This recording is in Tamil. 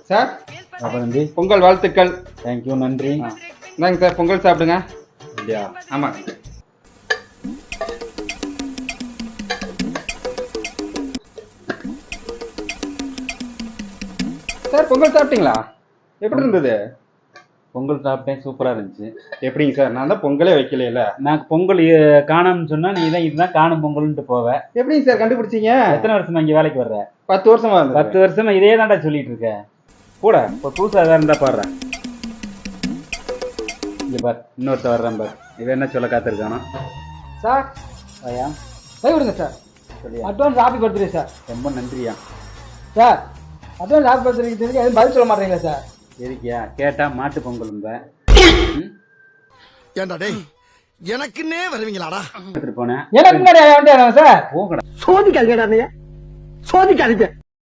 சார் தம்பி பொங்கல் வாழ்த்துக்கள். தேங்க்யூ, நன்றி. இந்தாங்க சார், பொங்கல் சாப்பிடுங்க. இல்லையா? ஆமாம் சார். பொங்கல் சாப்பிட்டீங்களா? எப்படி இருந்தது? பொங்கல் சாப்பிட்டேன், சூப்பராக இருந்துச்சு. எப்படிங்க சார்? நான் தான் பொங்கலே வைக்கல. நான் பொங்கல் காணும்னு சொன்னா நீ தான் இதுதான் காணும் பொங்கல்ன்ட்டு போவேன். எப்படிங்க சார் கண்டுபிடிச்சீங்க? எத்தனை வருஷமா இங்கே வேலைக்கு வர்ற? 10 வருஷமா இருந்தது. 10 வருஷமா இதே தான்டா சொல்லிட்டு இருக்க. கூட இப்போ புதுசாக வேறு இருந்தா பாடுறேன். இங்கே பார், இன்னொருத்த வர்றேன் பார். இவன் என்ன சொல்ல காத்திருக்கானோ. சார் ஐயா கை விடுங்க சார். சொல்லியா? Advance happy birthday sir. ரொம்ப நன்றியா. சார் அட்வான்ஸ் ஹாப்பி பர்த்டே தெரிஞ்சு எதுவும் பதில் சொல்ல மாட்டீங்களா சார்? எதுக்கியா கேட்டா மாட்டு பொங்கல் ஏண்டா டேய், எனக்குன்னே வருவீங்களாடா? எடுத்துட்டு போனேன். எனக்கு முன்னாடி வந்து சார் போங்கடா. சோதிக்காதீங்கடா, சோதிக்காதீங்க.